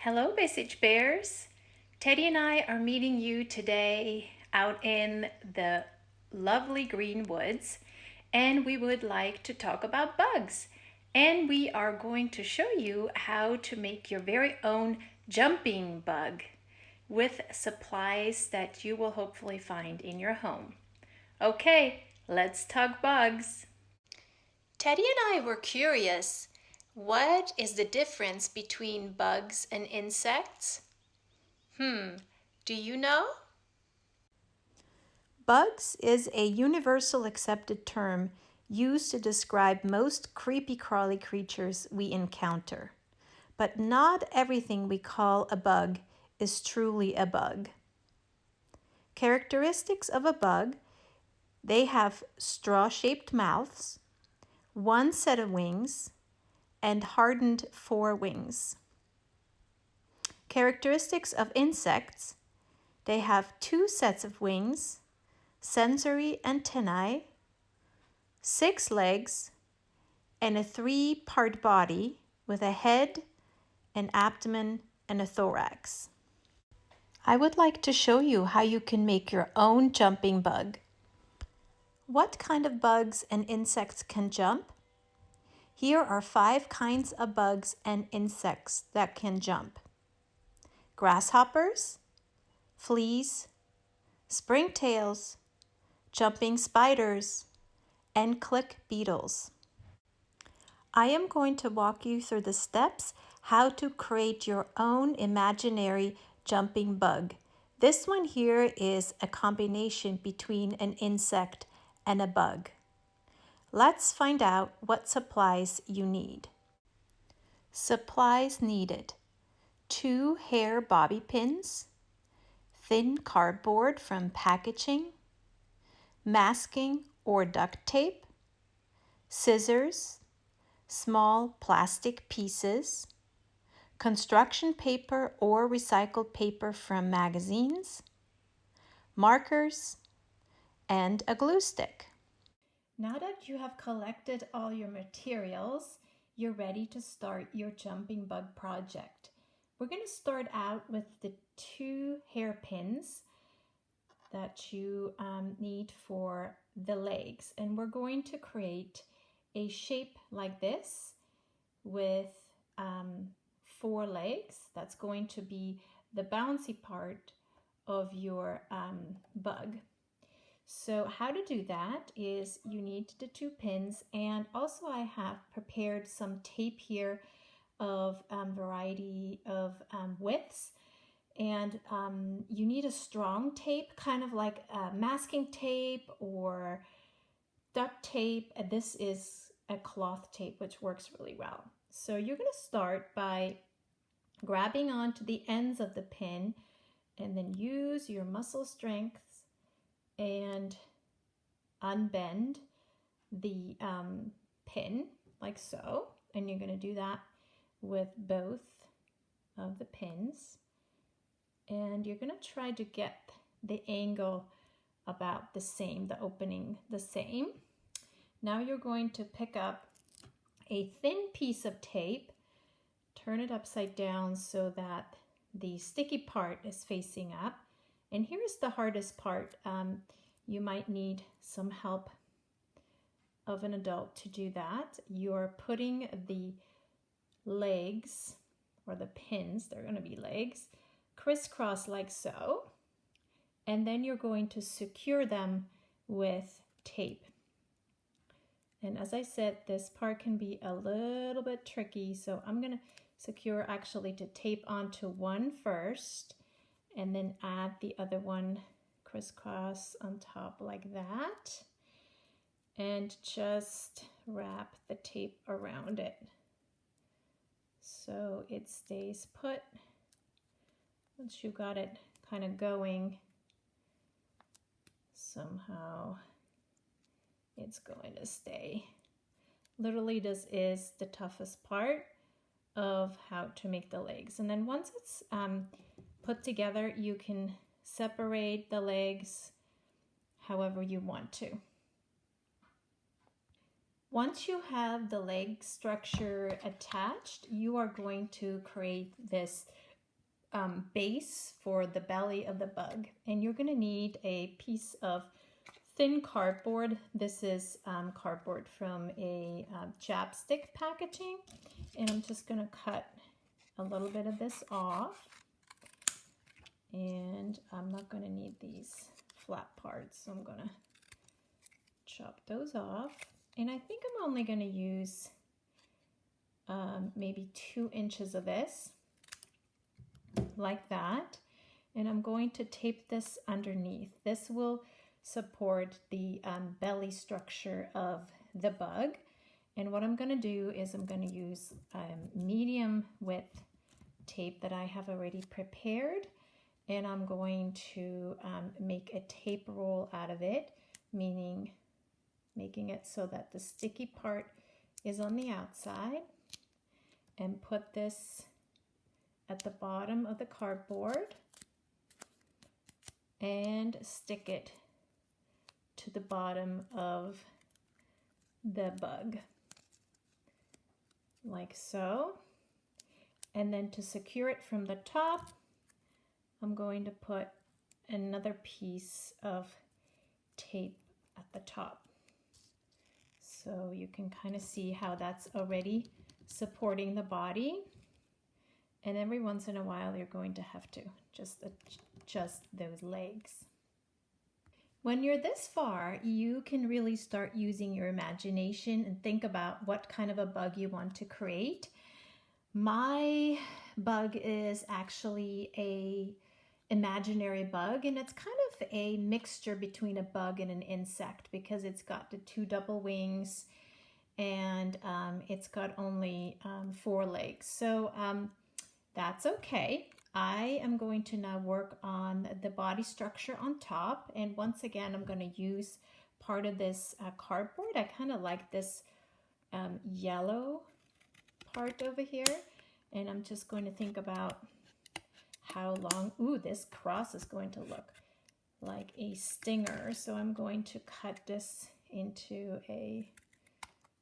Hello, Message Bears. Teddy and I are meeting you today out in the lovely green woods, and we would like to talk about bugs. And we are going to show you how to make your very own jumping bug with supplies that you will hopefully find in your home. Okay, let's talk bugs. Teddy and I were curious. What is the difference between bugs and insects? Do you know? Bugs is a universal accepted term used to describe most creepy crawly creatures we encounter. But not everything we call a bug is truly a bug. Characteristics of a bug: they have straw-shaped mouths, one set of wings, and hardened forewings. Characteristics of insects: they have two sets of wings, sensory antennae, 6 legs, and a 3-part body with a head, an abdomen, and a thorax. I would like to show you how you can make your own jumping bug. What kind of bugs and insects can jump? Here are 5 kinds of bugs and insects that can jump: grasshoppers, fleas, springtails, jumping spiders, and click beetles. I am going to walk you through the steps how to create your own imaginary jumping bug. This one here is a combination between an insect and a bug. Let's find out what supplies you need. Supplies needed: 2 hair bobby pins, thin cardboard from packaging, masking or duct tape, scissors, small plastic pieces, construction paper or recycled paper from magazines, markers, and a glue stick. Now that you have collected all your materials, you're ready to start your jumping bug project. We're going to start out with the 2 hairpins that you need for the legs, and we're going to create a shape like this with 4 legs. That's going to be the bouncy part of your bug. So how to do that is you need the 2 pins, and also I have prepared some tape here of variety of widths. And you need a strong tape, kind of like masking tape or duct tape. This is a cloth tape, which works really well. So you're going to start by grabbing onto the ends of the pin and then use your muscle strength and unbend the pin like so. And you're going to do that with both of the pins. And you're going to try to get the angle about the same, the opening the same. Now you're going to pick up a thin piece of tape, turn it upside down so that the sticky part is facing up. And here's the hardest part. You might need some help of an adult to do that. You're putting the legs, or the pins, they're going to be legs, crisscross like so. And then you're going to secure them with tape. And as I said, this part can be a little bit tricky, so I'm going to secure actually to tape onto one first and then add the other one crisscross on top like that, and just wrap the tape around it so it stays put. Once you got it kind of going, somehow it's going to stay. Literally, this is the toughest part of how to make the legs. And then once it's put together, you can separate the legs however you want to. Once you have the leg structure attached, you are going to create this base for the belly of the bug. And you're going to need a piece of thin cardboard. This is cardboard from a chapstick packaging. And I'm just going to cut a little bit of this off. And I'm not going to need these flat parts, so I'm going to chop those off. And I think I'm only going to use maybe 2 inches of this, like that. And I'm going to tape this underneath. This will support the belly structure of the bug. And what I'm going to do is I'm going to use medium width tape that I have already prepared. And I'm going to make a tape roll out of it, meaning making it so that the sticky part is on the outside, and put this at the bottom of the cardboard and stick it to the bottom of the bug, like so. And then to secure it from the top, I'm going to put another piece of tape at the top. So you can kind of see how that's already supporting the body. And every once in a while, you're going to have to just adjust those legs. When you're this far, you can really start using your imagination and think about what kind of a bug you want to create. My bug is actually a imaginary bug, and it's kind of a mixture between a bug and an insect because it's got the 2 double wings and it's got only 4 legs. So that's okay. I am going to now work on the body structure on top, and once again I'm going to use part of this cardboard. I kind of like this yellow part over here, and I'm just going to think about how long, ooh, this cross is going to look like a stinger. So I'm going to cut this into a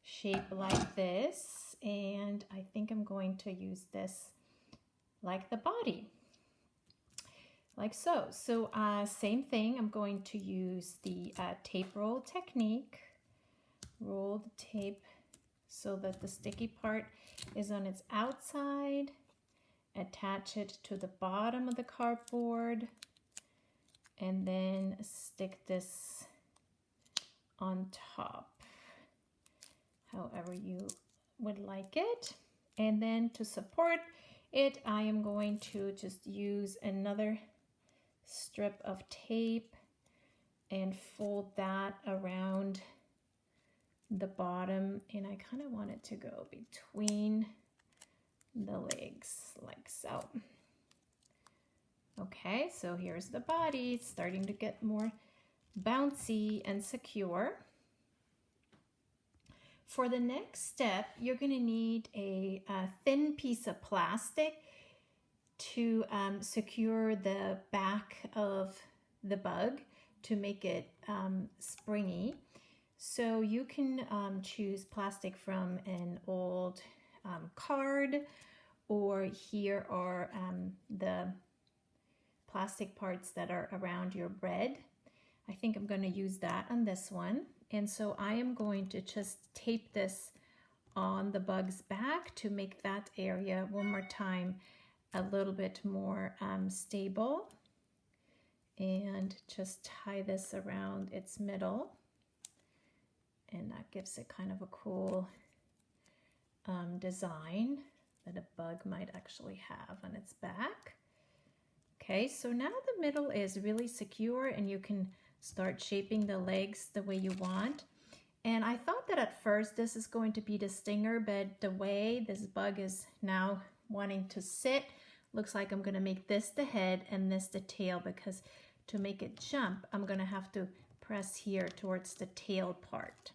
shape like this, and I think I'm going to use this like the body, like so. So same thing, I'm going to use the tape roll technique. Roll the tape so that the sticky part is on its outside. Attach it to the bottom of the cardboard, and then stick this on top, however you would like it. And then to support it, I am going to just use another strip of tape and fold that around the bottom, and I kind of want it to go between the legs, like so. Okay, so here's the body. It's starting to get more bouncy and secure. For the next step, you're going to need a thin piece of plastic to secure the back of the bug to make it springy. So you can choose plastic from an old card, or here are the plastic parts that are around your bread. I think I'm going to use that on this one. And so I am going to just tape this on the bug's back to make that area one more time a little bit more stable, and just tie this around its middle, and that gives it kind of a cool design that a bug might actually have on its back. Okay, so now the middle is really secure, and you can start shaping the legs the way you want. And I thought that at first this is going to be the stinger, but the way this bug is now wanting to sit, looks like I'm going to make this the head and this the tail, because to make it jump, I'm going to have to press here towards the tail part.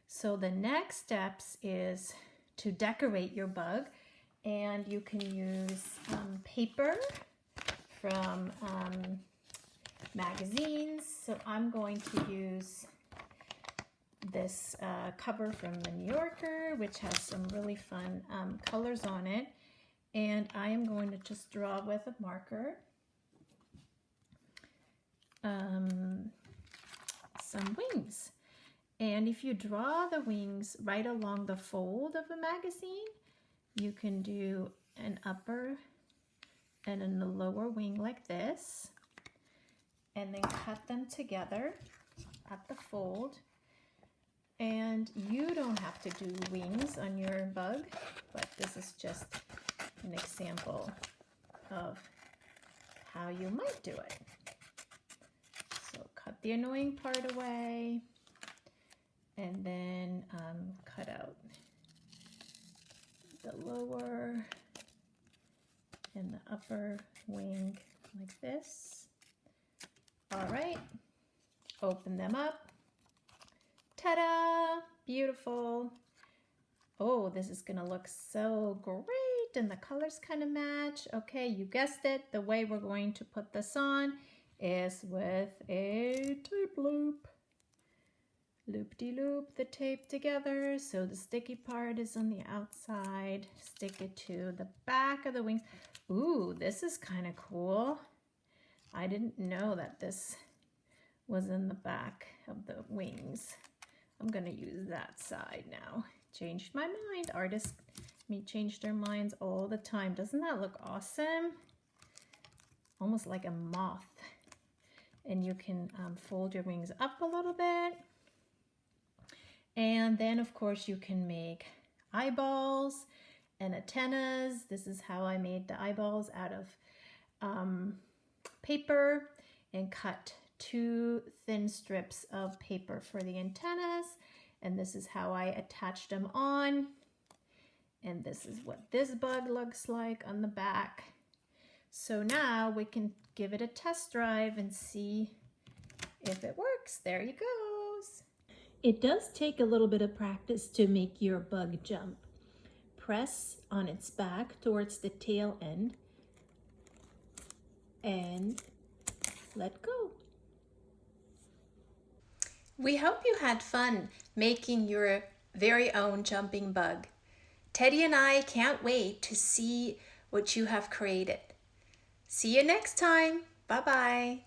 So the next steps is to decorate your bug, and you can use paper from magazines. So I'm going to use this cover from the New Yorker, which has some really fun colors on it. And I am going to just draw with a marker some wings. And if you draw the wings right along the fold of a magazine, you can do an upper and then the lower wing like this, and then cut them together at the fold. And you don't have to do wings on your bug, but this is just an example of how you might do it. So cut the annoying part away, and then cut out the lower and the upper wing like this. All right, open them up. Ta-da! Beautiful. Oh, this is gonna look so great, and the colors kind of match. Okay, you guessed it. The way we're going to put this on is with a tape loop. Loop-de-loop the tape together so the sticky part is on the outside. Stick it to the back of the wings. Ooh, this is kind of cool. I didn't know that this was in the back of the wings. I'm gonna use that side now. Changed my mind. Artists change their minds all the time. Doesn't that look awesome? Almost like a moth. And you can fold your wings up a little bit. And then of course you can make eyeballs and antennas. This is how I made the eyeballs out of paper and cut 2 thin strips of paper for the antennas. And this is how I attached them on. And this is what this bug looks like on the back. So now we can give it a test drive and see if it works. There he goes. It does take a little bit of practice to make your bug jump. Press on its back towards the tail end and let go. We hope you had fun making your very own jumping bug. Teddy and I can't wait to see what you have created. See you next time. Bye-bye.